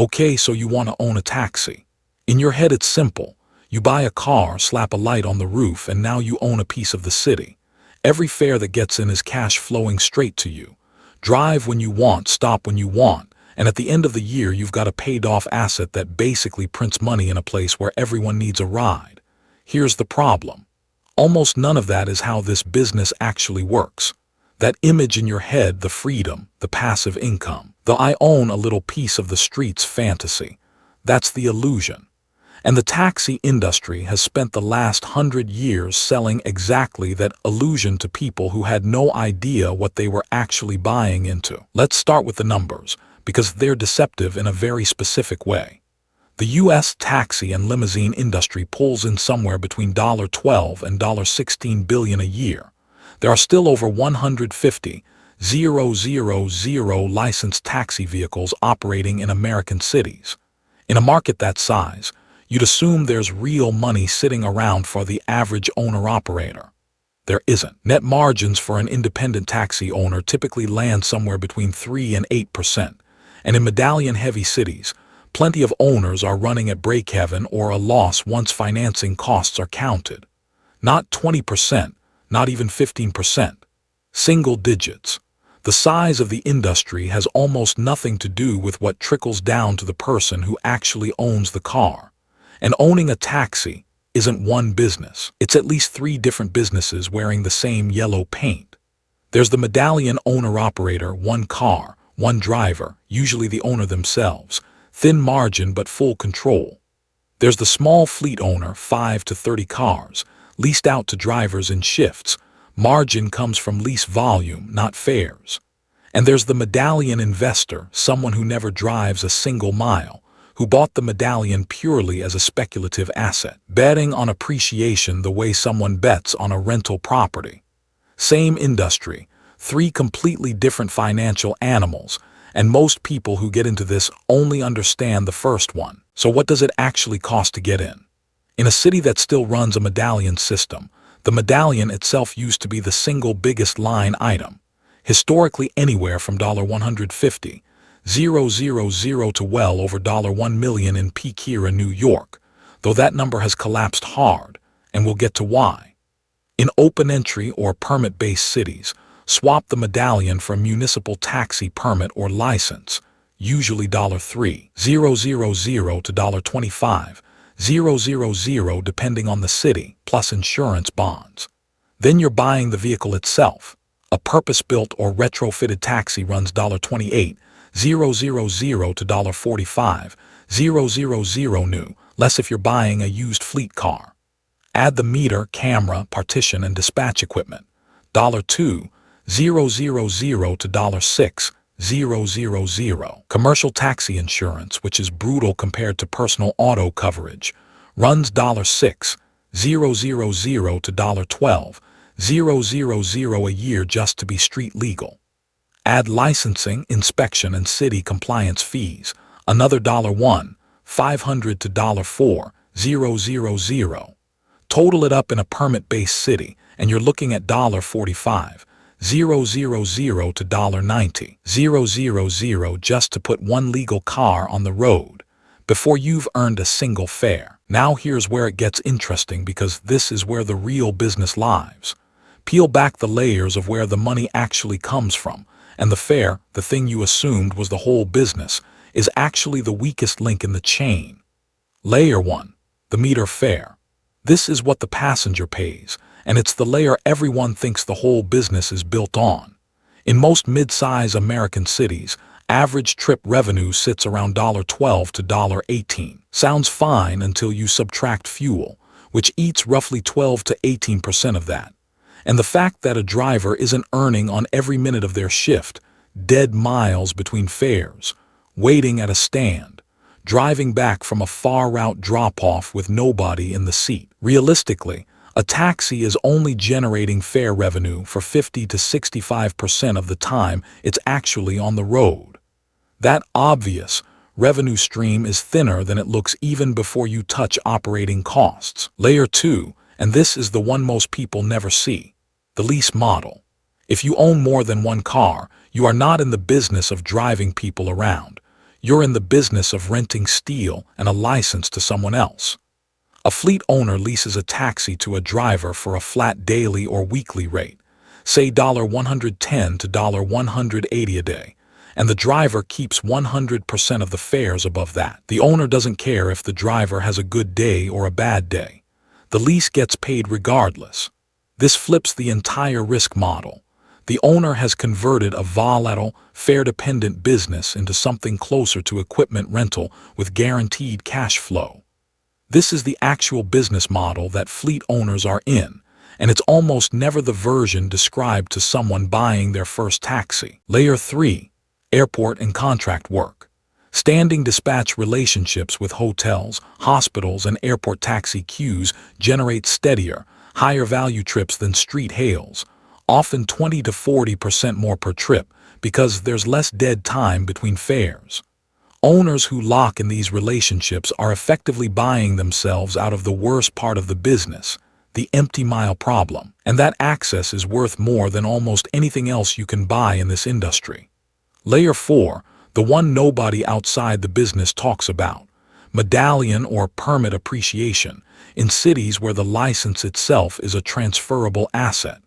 Okay, so you want to own a taxi. In your head it's simple. You buy a car, slap a light on the roof, and now you own a piece of the city. Every fare that gets in is cash flowing straight to you. Drive when you want, stop when you want, and at the end of the year you've got a paid-off asset that basically prints money in a place where everyone needs a ride. Here's the problem. Almost none of that is how this business actually works. That image in your head, the freedom, the passive income, the I own a little piece of the streets fantasy, that's the illusion. And the taxi industry has spent the last 100 years selling exactly that illusion to people who had no idea what they were actually buying into. Let's start with the numbers, because they're deceptive in a very specific way. The U.S. taxi and limousine industry pulls in somewhere between $12 and $16 billion a year. There are still over 150,000 licensed taxi vehicles operating in American cities. In a market that size, you'd assume there's real money sitting around for the average owner-operator. There isn't. Net margins for an independent taxi owner typically land somewhere between 3 and 8%, and in medallion-heavy cities, plenty of owners are running at break-even or a loss once financing costs are counted. Not 20%, not even 15%. Single digits. The size of the industry has almost nothing to do with what trickles down to the person who actually owns the car. And owning a taxi isn't one business. It's at least 3 different businesses wearing the same yellow paint. There's the medallion owner-operator, one car, one driver, usually the owner themselves, thin margin but full control. There's the small fleet owner, 5 to 30 cars, leased out to drivers in shifts. Margin comes from lease volume, not fares. And there's the medallion investor, someone who never drives a single mile, who bought the medallion purely as a speculative asset, betting on appreciation the way someone bets on a rental property. Same industry, 3 completely different financial animals, and most people who get into this only understand the first one. So what does it actually cost to get in? In a city that still runs a medallion system, the medallion itself used to be the single biggest line item, historically anywhere from $150,000 to well over $1 million in peak era New York, though that number has collapsed hard, and we'll get to why. In open entry or permit-based cities, swap the medallion for a municipal taxi permit or license, usually $3,000 to $25,000 depending on the city, plus insurance bonds. Then you're buying the vehicle itself. A purpose-built or retrofitted taxi runs $28,000 to $45,000 new, less if you're buying a used fleet car. Add the meter, camera, partition, and dispatch equipment. $2,000 to $6,000. Commercial taxi insurance, which is brutal compared to personal auto coverage, runs $6,000 to $12,000 a year just to be street legal. Add licensing, inspection, and city compliance fees, another $500 to $4,000. Total it up in a permit-based city, and you're looking at $45,000 to $90,000 just to put one legal car on the road before you've earned a single fare. Now here's where it gets interesting, because this is where the real business lies. Peel back the layers of where the money actually comes from, and the fare, the thing you assumed was the whole business, is actually the weakest link in the chain. Layer 1, the meter fare. This is what the passenger pays, and it's the layer everyone thinks the whole business is built on. In most mid-size American cities, average trip revenue sits around $12 to $18. Sounds fine until you subtract fuel, which eats roughly 12 to 18% of that. And the fact that a driver isn't earning on every minute of their shift, dead miles between fares, waiting at a stand, driving back from a far route drop-off with nobody in the seat. Realistically, a taxi is only generating fare revenue for 50 to 65% of the time it's actually on the road. That obvious revenue stream is thinner than it looks even before you touch operating costs. Layer 2, and this is the one most people never see, the lease model. If you own more than one car, you are not in the business of driving people around. You're in the business of renting steel and a license to someone else. A fleet owner leases a taxi to a driver for a flat daily or weekly rate, say $110 to $180 a day, and the driver keeps 100% of the fares above that. The owner doesn't care if the driver has a good day or a bad day. The lease gets paid regardless. This flips the entire risk model. The owner has converted a volatile, fare-dependent business into something closer to equipment rental with guaranteed cash flow. This is the actual business model that fleet owners are in, and it's almost never the version described to someone buying their first taxi. Layer 3. Airport and contract work. Standing dispatch relationships with hotels, hospitals, and airport taxi queues generate steadier, higher-value trips than street hails, often 20 to 40% more per trip because there's less dead time between fares. Owners who lock in these relationships are effectively buying themselves out of the worst part of the business, the empty mile problem, and that access is worth more than almost anything else you can buy in this industry. Layer 4, the one nobody outside the business talks about, medallion or permit appreciation in cities where the license itself is a transferable asset.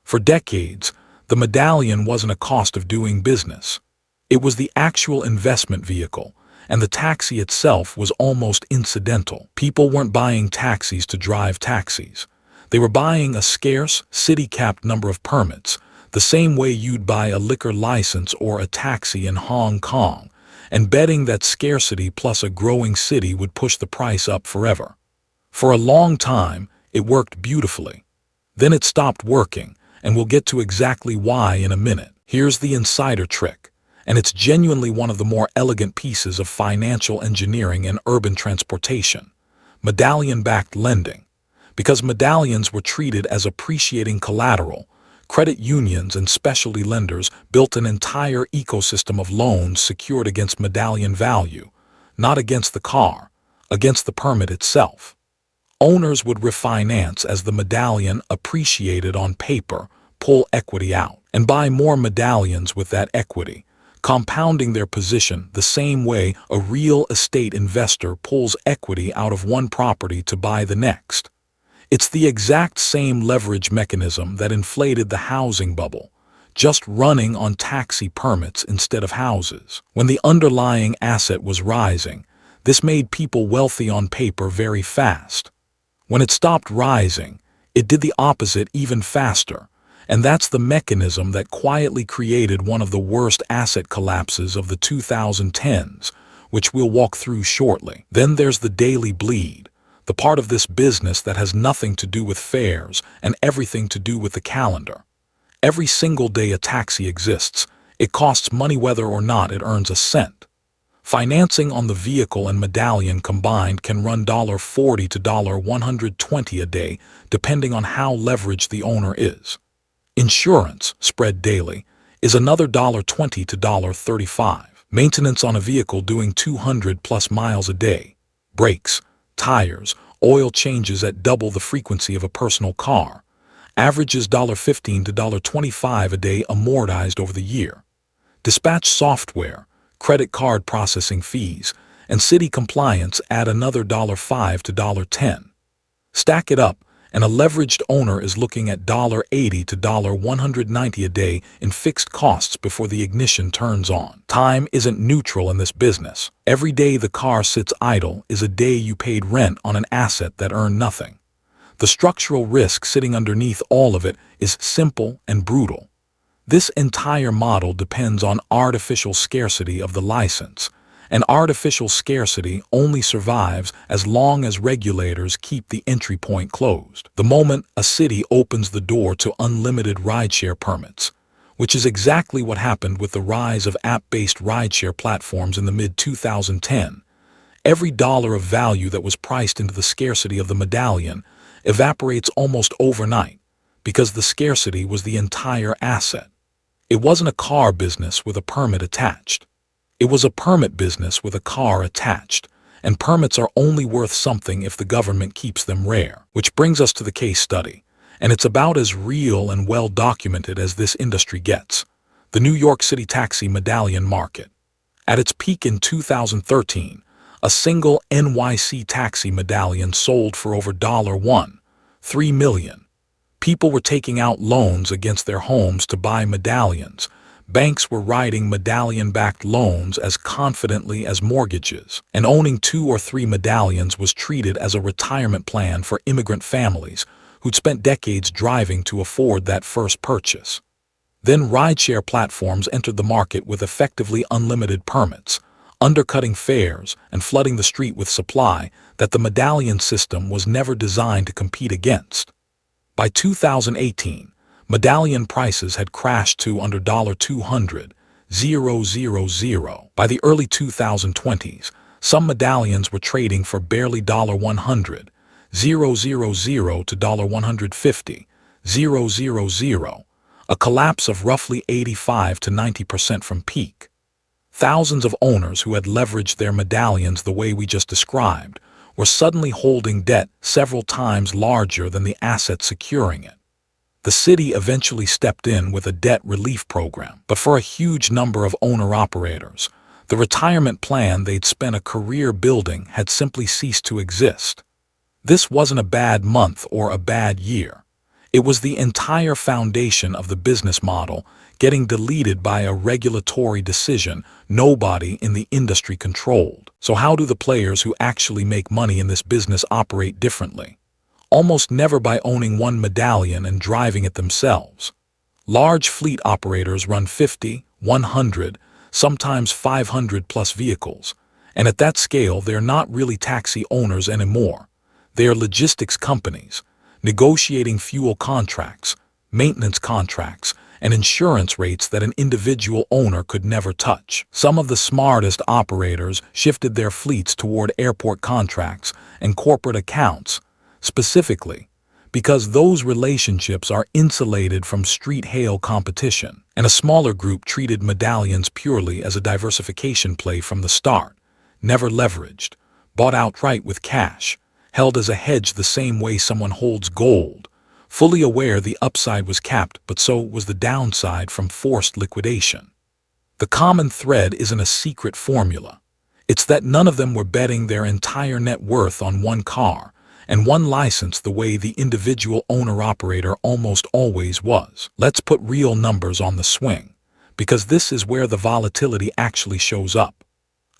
For decades, the medallion wasn't a cost of doing business. It was the actual investment vehicle, and the taxi itself was almost incidental. People weren't buying taxis to drive taxis. They were buying a scarce, city-capped number of permits, the same way you'd buy a liquor license or a taxi in Hong Kong, and betting that scarcity plus a growing city would push the price up forever. For a long time, it worked beautifully. Then it stopped working, and we'll get to exactly why in a minute. Here's the insider trick, and it's genuinely one of the more elegant pieces of financial engineering in urban transportation: medallion-backed lending. Because medallions were treated as appreciating collateral, credit unions and specialty lenders built an entire ecosystem of loans secured against medallion value, not against the car, against the permit itself. Owners would refinance as the medallion appreciated on paper, pull equity out, and buy more medallions with that equity, compounding their position the same way a real estate investor pulls equity out of one property to buy the next. It's the exact same leverage mechanism that inflated the housing bubble, just running on taxi permits instead of houses. When the underlying asset was rising, this made people wealthy on paper very fast. When it stopped rising, it did the opposite even faster, and that's the mechanism that quietly created one of the worst asset collapses of the 2010s, which we'll walk through shortly. Then there's the daily bleed, the part of this business that has nothing to do with fares and everything to do with the calendar. Every single day a taxi exists, it costs money whether or not it earns a cent. Financing on the vehicle and medallion combined can run $40 to $120 a day, depending on how leveraged the owner is. Insurance, spread daily, is another $20 to $35. Maintenance on a vehicle doing 200 plus miles a day. Brakes, tires, oil changes at double the frequency of a personal car. Averages $15 to $25 a day amortized over the year. Dispatch software, credit card processing fees, and city compliance add another $5 to $10. Stack it up, and a leveraged owner is looking at $80 to $190 a day in fixed costs before the ignition turns on. Time isn't neutral in this business. Every day the car sits idle is a day you paid rent on an asset that earned nothing. The structural risk sitting underneath all of it is simple and brutal. This entire model depends on artificial scarcity of the license, and artificial scarcity only survives as long as regulators keep the entry point closed. The moment a city opens the door to unlimited rideshare permits, which is exactly what happened with the rise of app-based rideshare platforms in the mid-2010, every dollar of value that was priced into the scarcity of the medallion evaporates almost overnight because the scarcity was the entire asset. It wasn't a car business with a permit attached. It was a permit business with a car attached, and permits are only worth something if the government keeps them rare. Which brings us to the case study, and it's about as real and well documented as this industry gets: the New York City taxi medallion market. At its peak in 2013, a single NYC taxi medallion sold for over $1.3 million. People were taking out loans against their homes to buy medallions. Banks were writing medallion-backed loans as confidently as mortgages, and owning 2 or 3 medallions was treated as a retirement plan for immigrant families who'd spent decades driving to afford that first purchase. Then rideshare platforms entered the market with effectively unlimited permits, undercutting fares and flooding the street with supply that the medallion system was never designed to compete against. By 2018, medallion prices had crashed to under $200,000. By the early 2020s, some medallions were trading for barely $100,000 to $150,000, a collapse of roughly 85 to 90% from peak. Thousands of owners who had leveraged their medallions the way we just described were suddenly holding debt several times larger than the asset securing it. The city eventually stepped in with a debt relief program, but for a huge number of owner-operators, the retirement plan they'd spent a career building had simply ceased to exist. This wasn't a bad month or a bad year. It was the entire foundation of the business model getting deleted by a regulatory decision nobody in the industry controlled. So how do the players who actually make money in this business operate differently? Almost never by owning one medallion and driving it themselves. Large fleet operators run 50, 100, sometimes 500 plus vehicles, and at that scale they're not really taxi owners anymore. They are logistics companies, negotiating fuel contracts, maintenance contracts, and insurance rates that an individual owner could never touch. Some of the smartest operators shifted their fleets toward airport contracts and corporate accounts, specifically because those relationships are insulated from street-hail competition, and a smaller group treated medallions purely as a diversification play from the start, never leveraged, bought outright with cash, held as a hedge the same way someone holds gold, fully aware the upside was capped, but so was the downside from forced liquidation. The common thread isn't a secret formula. It's that none of them were betting their entire net worth on one car and one license the way the individual owner-operator almost always was. Let's put real numbers on the swing, because this is where the volatility actually shows up.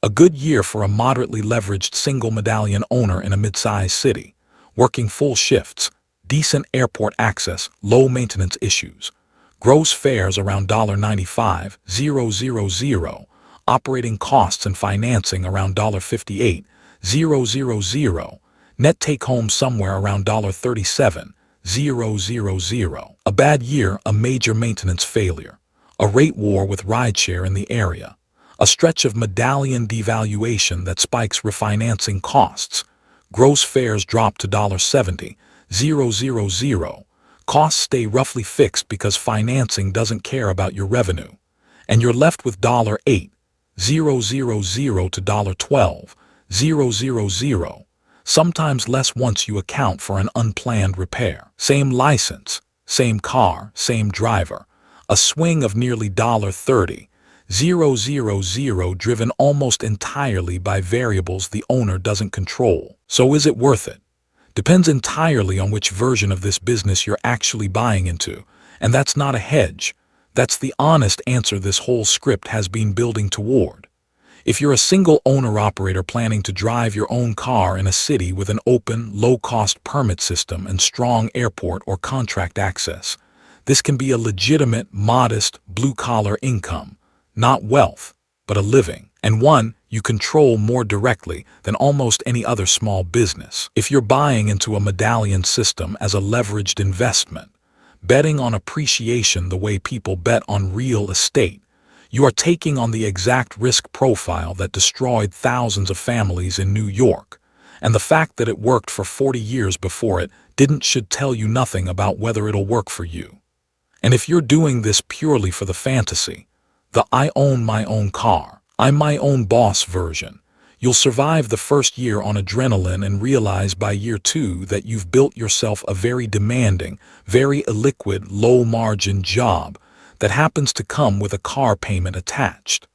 A good year for a moderately leveraged single medallion owner in a mid-sized city, working full shifts, decent airport access, low maintenance issues, gross fares around $95,000, operating costs and financing around $58,000, net take-home somewhere around $37,000. A bad year, a major maintenance failure, a rate war with rideshare in the area, a stretch of medallion devaluation that spikes refinancing costs, gross fares drop to $70,000, costs stay roughly fixed because financing doesn't care about your revenue, and you're left with $8,000 to $12,000, sometimes less once you account for an unplanned repair. Same license, same car, same driver, a swing of nearly $30,000 driven almost entirely by variables the owner doesn't control. So is it worth it? Depends entirely on which version of this business you're actually buying into, and that's not a hedge. That's the honest answer this whole script has been building toward. If you're a single owner-operator planning to drive your own car in a city with an open, low-cost permit system and strong airport or contract access, this can be a legitimate, modest, blue-collar income, not wealth, but a living, and one you control more directly than almost any other small business. If you're buying into a medallion system as a leveraged investment, betting on appreciation the way people bet on real estate, you are taking on the exact risk profile that destroyed thousands of families in New York, and the fact that it worked for 40 years before it should tell you nothing about whether it'll work for you. And if you're doing this purely for the fantasy, the I own my own car, I'm my own boss version, you'll survive the first year on adrenaline and realize by year 2 that you've built yourself a very demanding, very illiquid, low-margin job that happens to come with a car payment attached.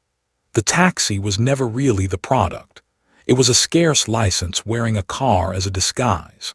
The taxi was never really the product. It was a scarce license wearing a car as a disguise.